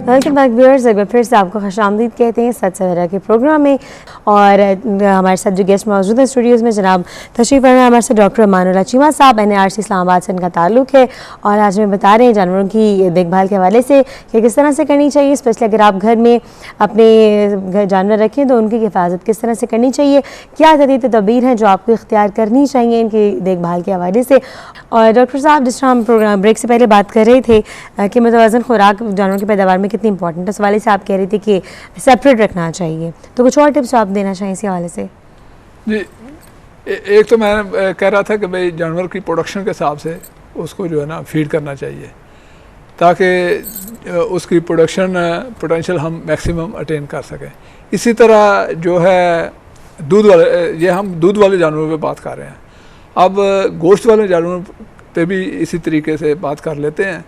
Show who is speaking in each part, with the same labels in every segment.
Speaker 1: Welcome back viewers, एक बार फिर से आपको खुशामदीद कहते हैं सच सवेरा के प्रोग्राम में। और हमारे साथ जो गेस्ट मौजूद हैं स्टूडियोज़ में, जनाब तशरीफ़ फरमा हमारे साथ डॉक्टर अमानुल्लाह चीमा साहब, NARC इस्लामाबाद से इनका ताल्लुक़ है। और आज हमें बता रहे हैं जानवरों की देखभाल के हवाले से कि किस तरह से करनी चाहिए, स्पेशली अगर आप घर में अपने जानवर रखें तो उनकी हिफाजत किस तरह से करनी चाहिए, क्या जदीद तदबीर हैं जो आपको इख्तियार करनी चाहिए इनकी देखभाल के हवाले से। और डॉक्टर साहब, जिस तरह हम प्रोग्राम ब्रेक से पहले बात कर रहे थे कि मुतवाज़न खुराक जानवरों की पैदावार में कितनी इंपॉर्टेंट है, उस हवाले से आप कह रहे थे कि सेपरेट रखना चाहिए, तो कुछ और टिप्स आप देना चाहिए इसी हवाले से?
Speaker 2: जी, एक तो मैं कह रहा था कि भाई जानवर की प्रोडक्शन के हिसाब से उसको जो है ना फीड करना चाहिए ताकि उसकी प्रोडक्शन पोटेंशियल हम मैक्सिमम अटेन कर सकें। इसी तरह जो है दूध वाले, ये हम दूध वाले जानवरों पे बात कर रहे हैं, अब गोश्त वाले जानवरों पे भी इसी तरीके से बात कर लेते हैं,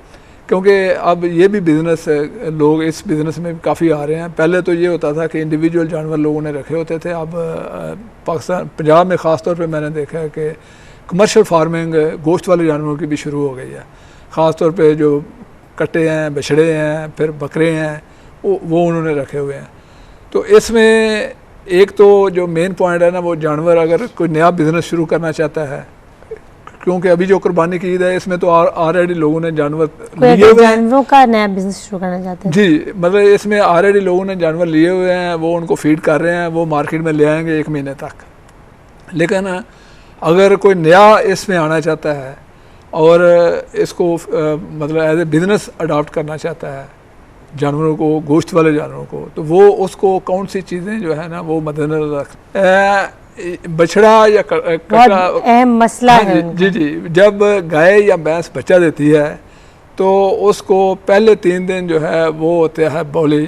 Speaker 2: क्योंकि अब ये भी बिज़नेस, लोग इस बिज़नेस में भी काफ़ी आ रहे हैं। पहले तो ये होता था कि इंडिविजुअल जानवर लोगों ने रखे होते थे, अब पाकिस्तान पंजाब में ख़ास तौर पे मैंने देखा है कि कमर्शियल फार्मिंग गोश्त वाले जानवरों की भी शुरू हो गई है। ख़ास तौर पे जो कट्टे हैं, बछड़े हैं, फिर बकरे हैं, वो उन्होंने रखे हुए हैं। तो इसमें एक तो जो मेन पॉइंट है ना, वो जानवर अगर कोई नया बिज़नेस शुरू करना चाहता है, क्योंकि अभी जो कुर्बानी की ईद है इसमें तो ऑलरेडी लोगों ने जानवर लिए हुए हैं,
Speaker 1: जानवरों का नया बिजनेस शुरू करना चाहते हैं
Speaker 2: जी, मतलब इसमें ऑलरेडी लोगों ने जानवर लिए हुए हैं, वो उनको फीड कर रहे हैं, वो मार्केट में ले आएंगे 1 महीने तक। लेकिन अगर कोई नया इसमें आना चाहता है और इसको मतलब एज ए बिज़नेस अडॉप्ट करना चाहता है जानवरों को, गोश्त वाले जानवरों को, तो वो उसको कौन सी चीज़ें जो है ना वो मद्देनजर रख, बछड़ा या कट्टा
Speaker 1: अहम मसला है।
Speaker 2: जी जी, जब गाय या भैंस बच्चा देती है तो उसको पहले 3 दिन जो है वो होता है बॉली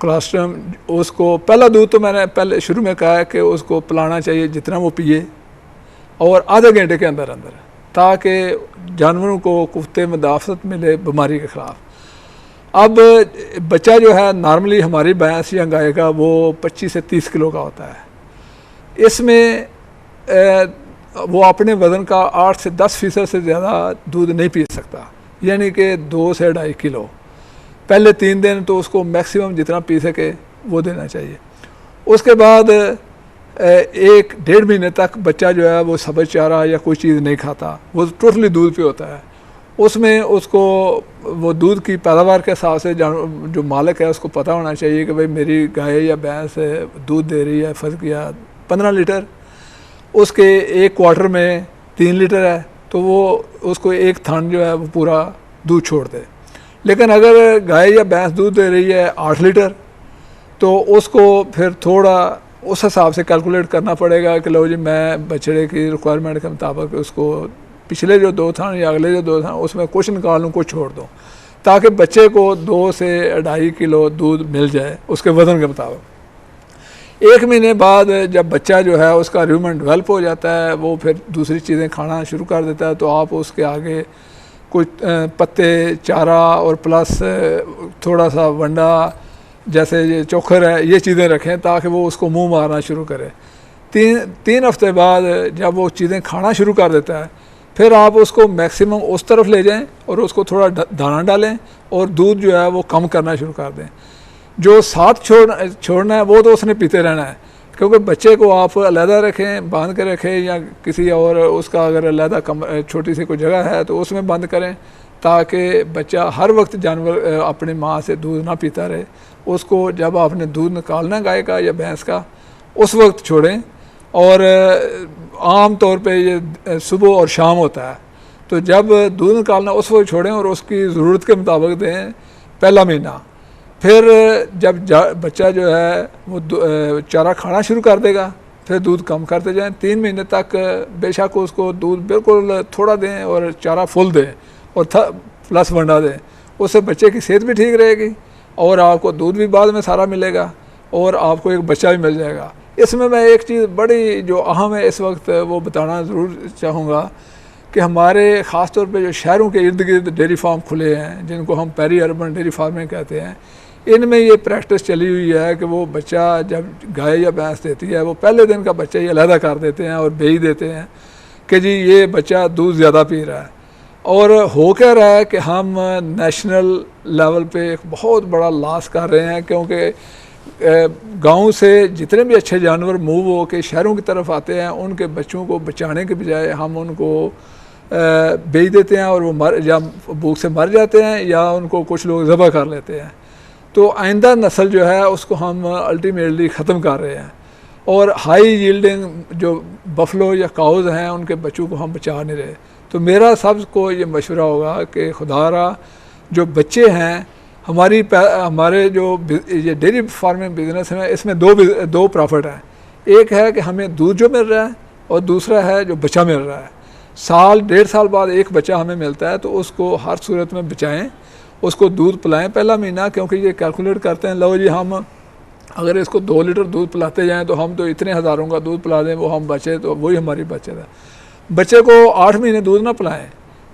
Speaker 2: कोलेस्ट्रम। उसको पहला दूध तो मैंने पहले शुरू में कहा है कि उसको पिलाना चाहिए जितना वो पिए, और आधे घंटे के अंदर अंदर, ताकि जानवरों को कुफ्ते मुदाफ़त मिले बीमारी के ख़िलाफ़। अब बच्चा जो है नॉर्मली हमारी भैंस या गाय का वो 25 से 30 किलो का होता है। इसमें वो अपने वज़न का 8 से 10% से ज़्यादा दूध नहीं पी सकता, यानी कि 2 से 2.5 किलो। पहले 3 दिन तो उसको मैक्सिमम जितना पी सके वो देना चाहिए। उसके बाद 1-1.5 महीने तक बच्चा जो है वो सब्ज़ चारा या कोई चीज़ नहीं खाता, वो टोटली दूध पे होता है। उसमें उसको वो दूध की पैदावार के हिसाब से जो मालिक है उसको पता होना चाहिए कि भाई मेरी गाय या भैंस दूध दे रही है फ़र्ज़ किया 15 लीटर, उसके 1 क्वार्टर में 3 लीटर है, तो वो उसको 1 थान जो है वो पूरा दूध छोड़ दे। लेकिन अगर गाय या भैंस दूध दे रही है 8 लीटर, तो उसको फिर थोड़ा उस हिसाब से कैलकुलेट करना पड़ेगा कि लो जी, मैं बछड़े की रिक्वायरमेंट के मुताबिक उसको पिछले जो 2 थान या अगले जो 2 थान उसमें कुछ निकाल लूँ, कुछ छोड़ दूँ, ताकि बच्चे को 2 से 2.5 किलो दूध मिल जाए उसके वज़न के मुताबिक। 1 महीने बाद जब बच्चा जो है उसका ह्यूमन डेवलप हो जाता है, वो फिर दूसरी चीज़ें खाना शुरू कर देता है, तो आप उसके आगे कुछ पत्ते, चारा और प्लस थोड़ा सा वंडा जैसे ये चोखर है, ये चीज़ें रखें ताकि वो उसको मुंह मारना शुरू करे। 3 हफ्ते बाद जब वो चीज़ें खाना शुरू कर देता है, फिर आप उसको मैक्सिमम उस तरफ ले जाएं और उसको थोड़ा दाना डालें और दूध जो है वो कम करना शुरू कर दें। जो साथ छोड़ना है वो तो उसने पीते रहना है, क्योंकि बच्चे को आप अलहदा रखें, बांध कर रखें, या किसी और उसका अगर अलहदा छोटी सी कोई जगह है तो उसमें बंद करें, ताकि बच्चा हर वक्त जानवर अपनी माँ से दूध ना पीता रहे। उसको जब आपने दूध निकालना गाय का या भैंस का उस वक्त छोड़ें, और आम तौर पे ये सुबह और शाम होता है, तो जब दूध निकालना उस वक्त छोड़ें और उसकी ज़रूरत के मुताबिक दें पहला महीना। फिर जब बच्चा जो है वो चारा खाना शुरू कर देगा, फिर दूध कम करते जाएं। 3 महीने तक बेशक उसको दूध बिल्कुल थोड़ा दें और चारा फुल दें और प्लस वंडा दें, उससे बच्चे की सेहत भी ठीक रहेगी और आपको दूध भी बाद में सारा मिलेगा और आपको एक बच्चा भी मिल जाएगा। इसमें मैं एक चीज़ बड़ी जो अहम है इस वक्त वो बताना ज़रूर चाहूँगा कि हमारे ख़ास तौर पे जो शहरों के इर्द गिर्द डेयरी फार्म खुले हैं, जिनको हम पेरी अर्बन डेयरी फार्मिंग कहते हैं, इनमें ये प्रैक्टिस चली हुई है कि वो बच्चा जब गाय या भैंस देती है, वो पहले दिन का बच्चा ये अलहदा कर देते हैं और बेच देते हैं कि जी ये बच्चा दूध ज़्यादा पी रहा है। और हो क्या रहा है कि हम नेशनल लेवल पे एक बहुत बड़ा लॉस कर रहे हैं, क्योंकि गांव से जितने भी अच्छे जानवर मूव हो के शहरों की तरफ आते हैं, उनके बच्चों को बचाने के बजाय हम उनको बेच देते हैं और वो या भूख से मर जाते हैं या उनको कुछ लोग ज़बह कर लेते हैं। तो आइंदा नस्ल जो है उसको हम अल्टीमेटली ख़त्म कर रहे हैं, और हाई यील्डिंग जो बफलो या काउज हैं उनके बच्चों को हम बचा नहीं रहे। तो मेरा सबको ये मशवरा होगा कि खुदारा जो बच्चे हैं हमारे जो ये डेयरी फार्मिंग बिजनेस है, इसमें दो प्रॉफिट हैं। एक है कि हमें दूध जो मिल रहा है और दूसरा है जो बच्चा मिल रहा है। साल 1.5 साल बाद एक बच्चा हमें मिलता है, तो उसको हर सूरत में बचाएं, उसको दूध पिलाएं पहला महीना, क्योंकि ये कैलकुलेट करते हैं लो जी हम अगर इसको 2 लीटर दूध पिलाते जाएं तो हम तो इतने हज़ारों का दूध पिला दें, वो हम बचे तो वही हमारी बचत है। बच्चे को 8 महीने दूध ना पिलाएं,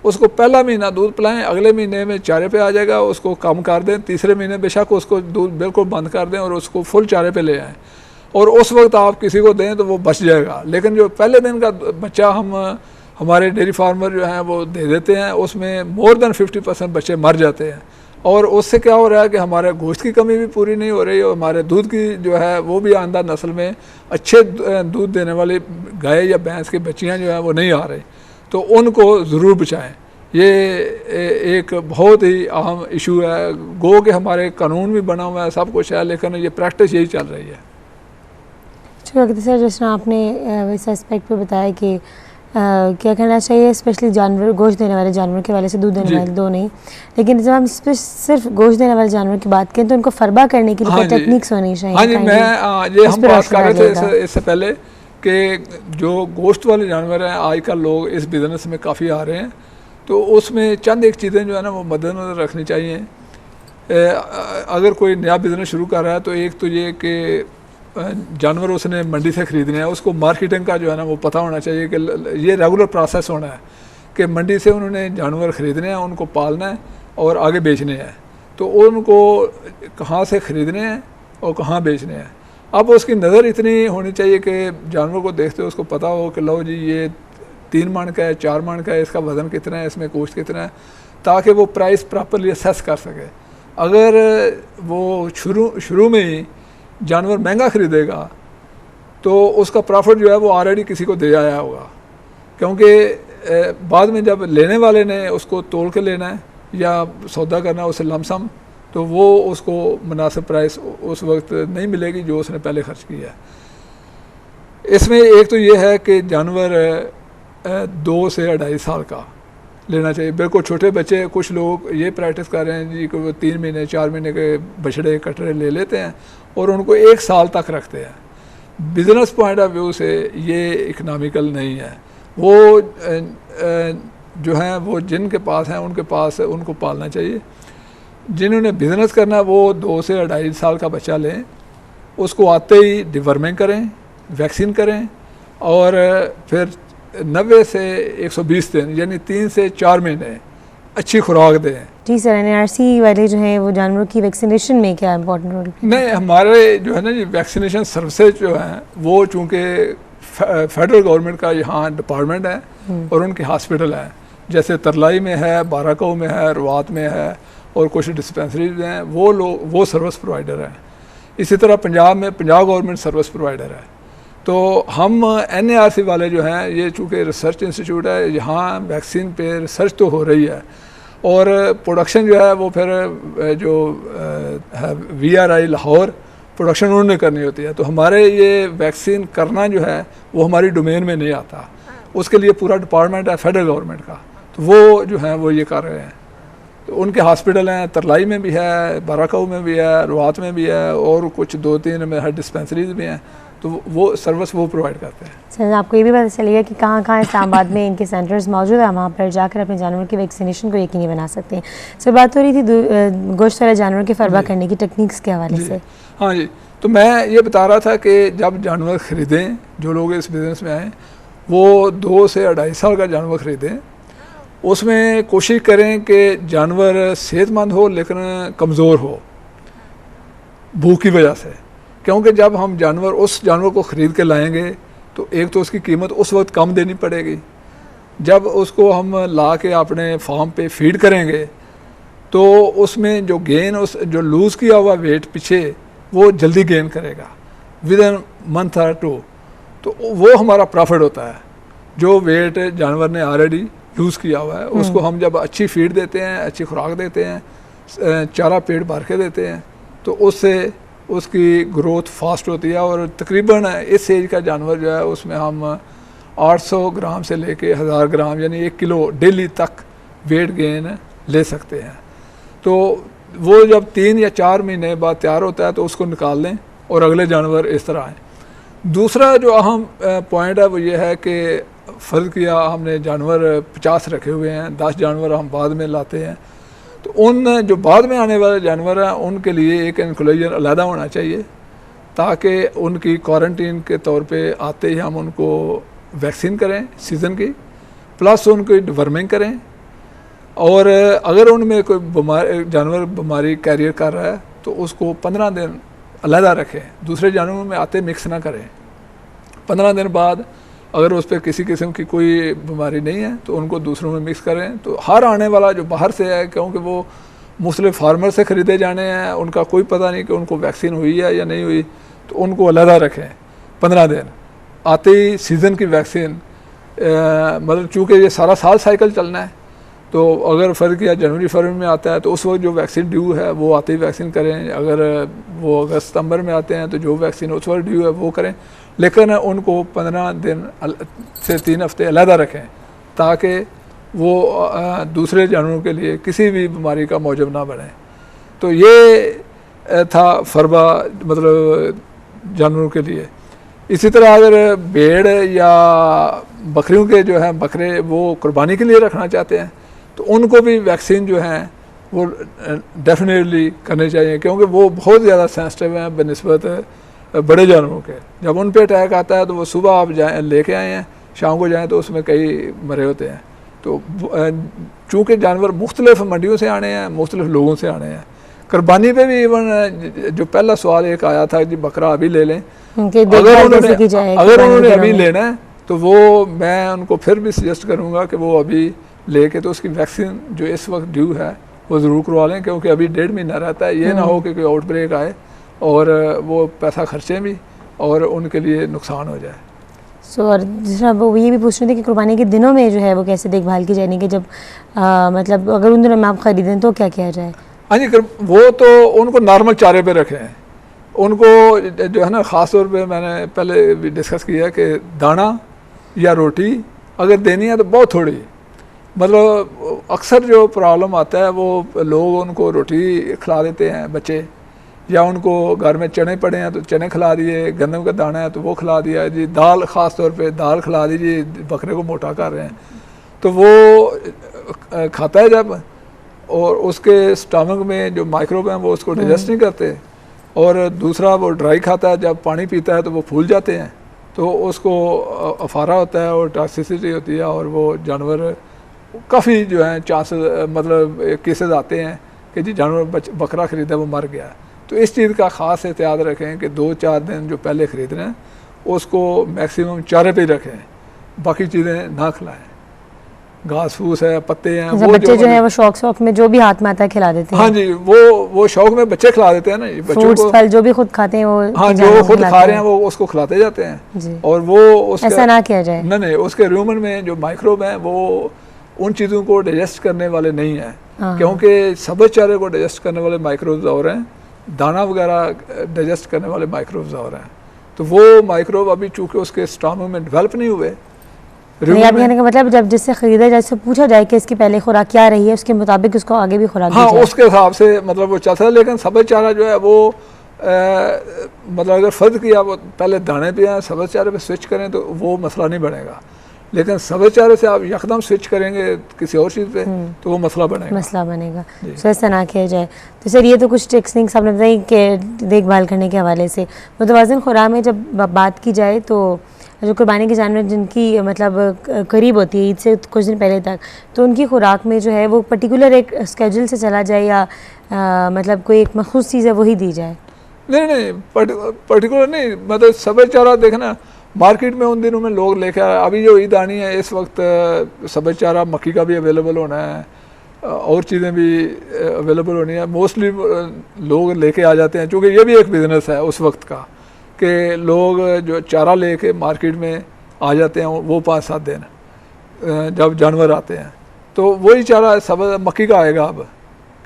Speaker 2: उसको पहला महीना दूध पिलाएं, अगले महीने में चारे पे आ जाएगा, उसको कम कर दें, तीसरे महीने बेशक उसको दूध बिल्कुल बंद कर दें और उसको फुल चारे पे ले आएँ, और उस वक्त आप किसी को दें तो वो बच जाएगा। लेकिन जो पहले दिन का बच्चा हमारे डेयरी फार्मर जो हैं वो दे देते हैं, उसमें मोर देन 50% बच्चे मर जाते हैं, और उससे क्या हो रहा है कि हमारे गोश्त की कमी भी पूरी नहीं हो रही और हमारे दूध की जो है वो भी आइंदा नस्ल में अच्छे दूध देने वाली गाय या भैंस की बच्चियां जो हैं वो नहीं आ रही। तो उनको ज़रूर बचाएं। ये एक बहुत ही अहम इशू है। गो कि हमारे कानून भी बना हुआ है, सब कुछ है, लेकिन ये प्रैक्टिस यही चल रही है।
Speaker 1: सर जिस तरह आपने इस एस्पेक्ट पे बताया कि क्या करना चाहिए, स्पेशली जानवर गोश्त देने वाले जानवर के वाले से दूध देने वाले दो नहीं, लेकिन जब हम सिर्फ गोश्त देने वाले जानवर की बात करें तो उनको फरबा करने की लिए टेक्निक्स होनी चाहिए।
Speaker 2: हाँ जी, ये हम बात कर रहे थे इससे पहले कि जो गोश्त वाले जानवर हैं आजकल लोग इस बिज़नेस में काफ़ी आ रहे हैं, तो उसमें चंद एक चीज़ें जो है ना वो मद्देनज़र रखनी चाहिए। अगर कोई नया बिज़नेस शुरू कर रहा है तो एक तो ये कि जानवर उसने मंडी से ख़रीदने हैं, उसको मार्केटिंग का जो है ना वो पता होना चाहिए कि ये रेगुलर प्रोसेस होना है कि मंडी से उन्होंने जानवर ख़रीदने हैं, उनको पालना है और आगे बेचने हैं। तो उनको कहाँ से ख़रीदने हैं और कहाँ बेचने हैं। अब उसकी नज़र इतनी होनी चाहिए कि जानवर को देखते हो उसको पता हो कि लो जी ये 3 मन का है, 4 मन का है, इसका वज़न कितना है, इसमें गोश्त कितना है, ताकि वो प्राइस प्रॉपरली असेस कर सके। अगर वो शुरू में ही जानवर महंगा ख़रीदेगा तो उसका प्रॉफिट जो है वो ऑलरेडी किसी को दे आया होगा, क्योंकि बाद में जब लेने वाले ने उसको तोल के लेना है या सौदा करना है उससे लमसम, तो वो उसको मुनासिब प्राइस उस वक्त नहीं मिलेगी जो उसने पहले खर्च किया है। इसमें एक तो ये है कि जानवर 2 से 2.5 साल का लेना चाहिए, बिल्कुल छोटे बच्चे। कुछ लोग ये प्रैक्टिस कर रहे हैं जी कि वो 3 महीने 4 महीने के बछड़े कटरे ले लेते हैं और उनको 1 साल तक रखते हैं। बिज़नेस पॉइंट ऑफ व्यू से ये इकनॉमिकल नहीं है। वो जो हैं वो जिनके पास हैं उनके पास उनको पालना चाहिए। जिन्होंने बिज़नेस करना वो 2 से 2.5 साल का बच्चा लें, उसको आते ही डिवर्मिंग करें, वैक्सीन करें और फिर 90 से 120 दिन यानी 3 से 4 महीने अच्छी खुराक दें।
Speaker 1: जी सर, NRC वाले जो हैं वो जानवरों की वैक्सीनेशन में क्या इंपॉर्टेंट रोल?
Speaker 2: नहीं, हमारे जो है ना ये वैक्सीनेशन सर्विसेज जो हैं वो चूँकि फेडरल गवर्नमेंट का यहाँ डिपार्टमेंट है और उनके हॉस्पिटल हैं, जैसे तरलाई में है, बाराकाऊ में है, रवात में है और कुछ डिस्पेंसरीज हैं, वो सर्विस प्रोवाइडर हैं। इसी तरह पंजाब में पंजाब गवर्नमेंट सर्विस प्रोवाइडर है। तो हम NARC वाले जो हैं ये चूँकि रिसर्च इंस्टीट्यूट है, यहाँ वैक्सीन पे रिसर्च तो हो रही है और प्रोडक्शन जो है वो फिर जो है VRI लाहौर प्रोडक्शन उन्होंने करनी होती है। तो हमारे ये वैक्सीन करना जो है वो हमारी डोमेन में नहीं आता, उसके लिए पूरा डिपार्टमेंट है फेडरल गवर्नमेंट का, तो वो जो है वो ये कर रहे हैं। तो उनके हॉस्पिटल हैं, तरलाई में भी है, बाराकाऊ में भी है, रवात में भी है और कुछ 2-3 में हर डिस्पेंसरीज भी हैं, तो वो सर्विस वो प्रोवाइड करते हैं।
Speaker 1: सर आपको ये भी पता चलेगा कि कहाँ कहाँ इस्लामाबाद में इनके सेंटर्स मौजूद हैं, वहाँ पर जाकर अपने जानवर की वैक्सीनेशन को यकीनी बना सकते हैं। सर बात हो रही थी गोश्त वाले जानवर के फरबा करने की टेक्निक्स के हवाले से।
Speaker 2: हाँ जी, तो मैं ये बता रहा था कि जब जानवर ख़रीदें, जो लोग इस बिज़नेस में आएँ वो 2 से 2.5 साल का जानवर ख़रीदें, उसमें कोशिश करें कि जानवर सेहतमंद हो लेकिन कमज़ोर हो भूख की वजह से, क्योंकि जब हम उस जानवर को ख़रीद के लाएंगे तो एक तो उसकी कीमत उस वक्त कम देनी पड़ेगी जब उसको हम ला के अपने फार्म पे फीड करेंगे तो उसमें जो गेन उस जो लूज़ किया हुआ वेट पीछे वो जल्दी गेन करेगा विद इन मंथ और 2, तो वो हमारा प्रॉफिट होता है। जो वेट जानवर ने ऑलरेडी लूज़ किया हुआ है उसको हम जब अच्छी फीड देते हैं, अच्छी खुराक देते हैं, चारा पेट भर के देते हैं, तो उससे उसकी ग्रोथ फास्ट होती है। और तकरीबन इस एज का जानवर जो है उसमें हम 800 ग्राम से लेके 1000 ग्राम यानी 1 किलो डेली तक वेट गेन ले सकते हैं। तो वो जब 3 या 4 महीने बाद तैयार होता है तो उसको निकाल लें और अगले जानवर इस तरह आएँ। दूसरा जो अहम पॉइंट है वो ये है कि फ़र्ज़ किया हमने जानवर 50 रखे हुए हैं, 10 जानवर हम बाद में लाते हैं, तो उन जो बाद में आने वाले जानवर हैं उनके लिए एक इंक्लूजन अलहदा होना चाहिए ताकि उनकी क्वारंटीन के तौर पे आते ही हम उनको वैक्सीन करें सीज़न की, प्लस उनकी डिवर्मिंग करें। और अगर उनमें कोई जानवर बीमारी कैरियर कर रहा है तो उसको 15 दिन अलहदा रखें, दूसरे जानवरों में आते मिक्स ना करें। 15 दिन बाद अगर उस पर किसी किस्म की कोई बीमारी नहीं है तो उनको दूसरों में मिक्स करें। तो हर आने वाला जो बाहर से है, क्योंकि वो मुस्लिम फार्मर से ख़रीदे जाने हैं, उनका कोई पता नहीं कि उनको वैक्सीन हुई है या नहीं हुई, तो उनको अलहदा रखें 15 दिन। आते ही सीज़न की वैक्सीन मतलब चूँकि ये सारा साल साइकिल चलना है, तो अगर फ़र्ज़ किया जनवरी फरवरी में आता है तो उस वक्त जो वैक्सीन ड्यू है वो आते ही वैक्सीन करें। अगर वो अगस्त सितंबर में आते हैं तो जो वैक्सीन उस वक्त ड्यू है वो करें, लेकिन उनको 15 दिन से 3 हफ्ते अलहदा रखें ताकि वो दूसरे जानवरों के लिए किसी भी बीमारी का मौजब ना बने। तो ये था फरबा मतलब जानवरों के लिए। इसी तरह अगर भेड़ या बकरियों के जो है बकरे वो कुर्बानी के लिए रखना चाहते हैं तो उनको भी वैक्सीन जो है वो डेफिनेटली करने चाहिए, क्योंकि वो बहुत ज़्यादा सेंसिटिव हैं बनस्बत बड़े जानवरों के। जब उन पे अटैक आता है तो वो सुबह आप जाएँ लेके आए हैं, शाम को जाएँ तो उसमें कई मरे होते हैं। तो चूँकि जानवर मुख्तलिफ मंडियों से आने हैं, मुख्तलिफ लोगों से आने हैं। कुर्बानी पे भी इवन जो पहला सवाल एक आया था कि बकरा अभी ले लें, अगर उन्होंने अभी लेना है तो वो मैं उनको फिर भी सजेस्ट करूँगा कि वो अभी लेके तो उसकी वैक्सीन जो इस वक्त ड्यू है वो ज़रूर करवा लें, क्योंकि अभी 1.5 महीना रहता है। ये ना हो कि कोई आउटब्रेक आए और वो पैसा खर्चें भी और उनके लिए नुकसान हो जाए।
Speaker 1: और दूसरा वो ये भी पूछ रहे थे कि कुर्बानी के दिनों में जो है वो कैसे देखभाल की जाए, कि जब मतलब अगर उन दिनों में आप ख़रीदें तो क्या किया जाए?
Speaker 2: हाँ जी, वो तो उनको नॉर्मल चारे पे रखें। उनको जो है ना ख़ास तौर पे मैंने पहले भी डिस्कस किया कि दाना या रोटी अगर देनी है तो बहुत थोड़ी, मतलब अक्सर जो प्रॉब्लम आता है वो लोग उनको रोटी खिला देते हैं बच्चे, या उनको घर में चने पड़े हैं तो चने खिला दिए, गंदम का दाना है तो वो खिला दिया जी, दाल ख़ास तौर पे दाल खिला दीजिए, बकरे को मोटा कर रहे हैं तो वो खाता है जब, और उसके स्टमक में जो माइक्रोब हैं वो उसको डाइजेस्ट नहीं करते, और दूसरा वो ड्राई खाता है, जब पानी पीता है तो वो फूल जाते हैं, तो उसको अफारा होता है और टॉक्सिसिटी होती है, और वो जानवर काफ़ी जो है चांसेस मतलब केसेस आते हैं कि जी जानवर बकरा ख़रीदा वो मर गया। तो इस चीज़ का ख़ास एहतियात रखें कि 2-4 दिन जो पहले ख़रीद रहे हैं उसको मैक्सिमम चारे पे ही रखें, बाकी चीज़ें ना खिलाएं। घास फूस है, पत्ते हैं, वो
Speaker 1: बच्चे जो है वो शौक में जो भी हाथ में आता है खिला देते हैं।
Speaker 2: हाँ जी, वो शौक में बच्चे खिला देते हैं ना, बच्चों को
Speaker 1: फल जो भी खुद खाते हैं वो,
Speaker 2: हाँ जो खुद खा रहे हैं वो उसको खिलाते जाते हैं। और वो
Speaker 1: ऐसा ना किया जाए।
Speaker 2: नहीं, उसके रूमन में जो माइक्रोब हैं वो उन चीज़ों को डाइजेस्ट करने वाले नहीं हैं, क्योंकि सब्ज़ चारे को डाइजेस्ट करने वाले माइक्रोब्स और हैं, दाना वगैरह डाइजेस्ट करने वाले माइक्रोब्स और हैं। तो वो माइक्रोब अभी चूँकि उसके स्टमक में डेवलप नहीं हुए।
Speaker 1: आप कहने का मतलब जब जिससे खरीदा जाए, पूछा जाए कि इसकी पहले खुराक क्या रही है, उसके मुताबिक उसको आगे भी खुराक
Speaker 2: हाँ उसके हिसाब से मतलब वो चलता है। लेकिन सब्ज़ चारा जो है वो मतलब अगर फ़र्ज़ किया वो पहले दाने पे हैं, सब्ज़ चारे पे स्विच करें तो वो मसला नहीं बनेगा, लेकिन सब्ज़ चारे से आप यकदम स्विच करेंगे किसी और चीज़ पे तो वो मसला बनेगा।
Speaker 1: तो ऐसा ना किया जाए। तो सर ये तो कुछ टेक्निक्स आपने बताई कि देखभाल करने के हवाले से। मुतवाज़िन खुराक में जब बात की जाए तो जो कुर्बानी के जानवर जिनकी मतलब करीब होती है ईद से कुछ दिन पहले तक, तो उनकी खुराक में जो है वो पर्टिकुलर एक स्केड्यूल से चला जाए या मतलब कोई एक मखसूस चीज़ है वही दी जाए?
Speaker 2: नहीं पर्टिकुलर नहीं, मतलब सब्ज़ चारा देखना मार्केट में उन दिनों में लोग लेके आए। अभी जो ईद आनी है इस वक्त सब्ज़ चारा मक्की का भी अवेलेबल होना है, और चीज़ें भी अवेलेबल होनी है। मोस्टली लोग लेके आ जाते हैं, क्योंकि ये भी एक बिज़नेस है उस वक्त का कि लोग जो चारा लेके मार्केट में आ जाते हैं वो 5-7 दिन जब जानवर आते हैं, तो वही चारा सब मक्की का आएगा अब,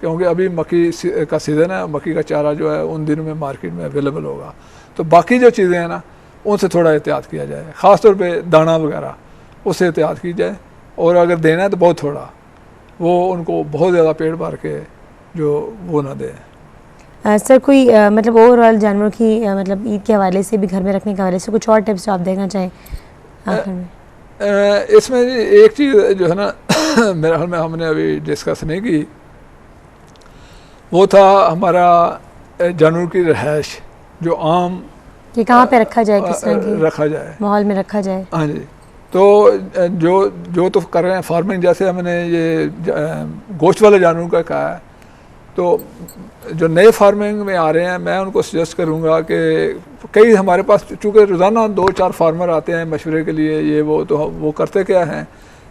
Speaker 2: क्योंकि अभी मक्की का सीज़न है। मक्की का चारा जो है उन दिनों में मार्केट में अवेलेबल होगा। तो बाकी जो चीज़ें हैं ना उनसे थोड़ा एहतियात किया जाए, ख़ास तौर पे दाना वगैरह उससे एहतियात की जाए, और अगर देना है तो बहुत थोड़ा, वो उनको बहुत ज़्यादा पेट भर के जो वो ना दें।
Speaker 1: सर कोई मतलब ओवरऑल जानवरों की मतलब ईद के हवाले से भी, घर में रखने के हवाले से कुछ और टिप्स जो आप देना चाहें आखिर में?
Speaker 2: इसमें एक चीज़ जो है ना मेरे ख्याल में हमने अभी डिस्कस नहीं की, वो था हमारा जानवर की रहायश, जो आम
Speaker 1: कि कहाँ पे रखा जाए, किस तरह के
Speaker 2: रखा जाए,
Speaker 1: माहौल में रखा जाए।
Speaker 2: हाँ जी। तो जो तो कर रहे हैं फार्मिंग, जैसे हमने ये गोश्त वाले जानवरों का कहा है, तो जो नए फार्मिंग में आ रहे हैं मैं उनको सजेस्ट करूंगा कि कई हमारे पास चूँकि रोज़ाना 2-4 फार्मर आते हैं मशवरे के लिए ये वो, तो वो करते क्या हैं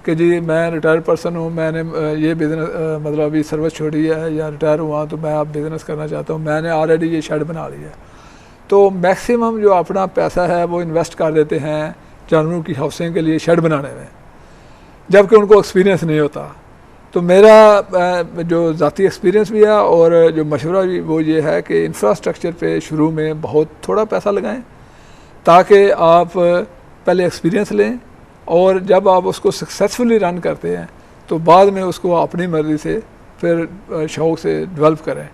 Speaker 2: कि जी मैं रिटायर्ड पर्सन हूँ, मैंने ये बिज़नेस मतलब अभी सर्विस छोड़ी है या रिटायर हुआ तो मैं अब बिज़नेस करना चाहता हूँ, मैंने ऑलरेडी ये शेड बना लिया है। तो मैक्सिमम जो अपना पैसा है वो इन्वेस्ट कर देते हैं जानवरों की हाउसिंग के लिए शेड बनाने में, जबकि उनको एक्सपीरियंस नहीं होता। तो मेरा जो ज़ाती एक्सपीरियंस भी है और जो मशवरा भी वो ये है कि इंफ्रास्ट्रक्चर पे शुरू में बहुत थोड़ा पैसा लगाएं, ताकि आप पहले एक्सपीरियंस लें, और जब आप उसको सक्सेसफुली रन करते हैं तो बाद में उसको अपनी मर्ज़ी से फिर शौक़ से डेवलप करें।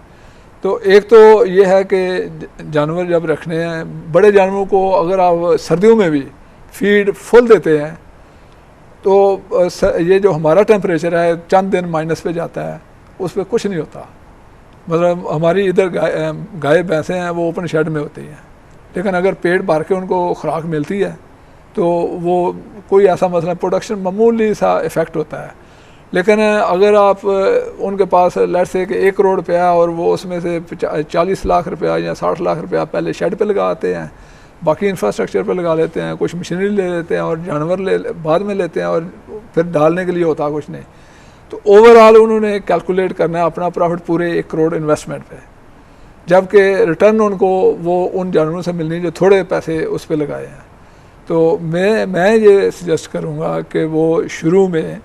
Speaker 2: तो एक तो ये है कि जानवर जब रखने हैं, बड़े जानवरों को अगर आप सर्दियों में भी फीड फुल देते हैं तो ये जो हमारा टेम्परेचर है चंद दिन माइनस पे जाता है, उस पर कुछ नहीं होता। मतलब हमारी इधर गाय भैंसें हैं वो ओपन शेड में होती हैं, लेकिन अगर पेट भर के उनको खुराक मिलती है तो वो कोई ऐसा मसला, प्रोडक्शन मामूली सा इफ़ेक्ट होता है। लेकिन अगर आप उनके पास लेट्स से कि 1 करोड़ रुपया और वो उसमें से 40 लाख रुपया या 60 लाख रुपया पहले शेड पे लगाते हैं, बाकी इंफ्रास्ट्रक्चर पे लगा लेते हैं, कुछ मशीनरी ले लेते हैं और जानवर बाद में लेते हैं, और फिर डालने के लिए होता कुछ नहीं, तो ओवरऑल उन्होंने कैलकुलेट करना है अपना प्रॉफिट पूरे 1 करोड़ इन्वेस्टमेंट पे, जबकि रिटर्न उनको वो उन जानवरों से मिलनी जो थोड़े पैसे उस पर लगाए हैं। तो मैं ये सजेस्ट करूँगा कि वो शुरू में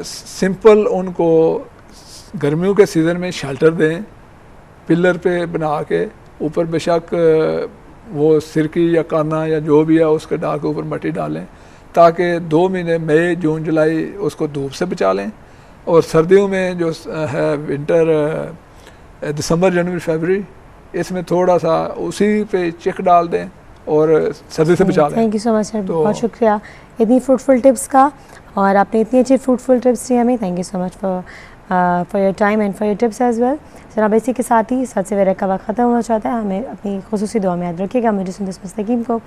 Speaker 2: सिंपल उनको गर्मियों के सीज़न में शेल्टर दें, पिलर पे बना के, ऊपर बेशक वो सिरकी या काना या जो भी है उसके डाल के ऊपर मट्टी डालें, ताकि 2 महीने मई जून जुलाई उसको धूप से बचा लें, और सर्दियों में जो है विंटर दिसंबर जनवरी फरवरी, इसमें थोड़ा सा उसी पे चिक डाल दें और सर्दी से बचा लें।
Speaker 1: Thank you so much sir, बहुत शुक्रिया इतनी फ्रूटफुल टिप्स का, और आपने इतनी अच्छी फ्रूटफुल टिप्स दी हमें। Thank you so much for your time and for your tips as well. जनाब इसी के साथ ही सच सवेरा का वक्त ख़त्म हो जाता है। हमें अपनी खुसूसी दुआ में याद रखिएगा। मुझे सुंदर मुस्तकीम को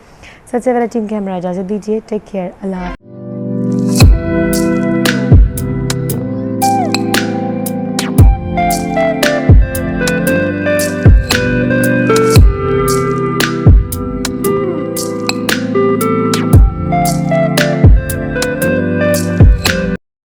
Speaker 1: सच सवेरा टीम के हमरा इजाज़त दीजिए। टेक केयर, अल्लाह।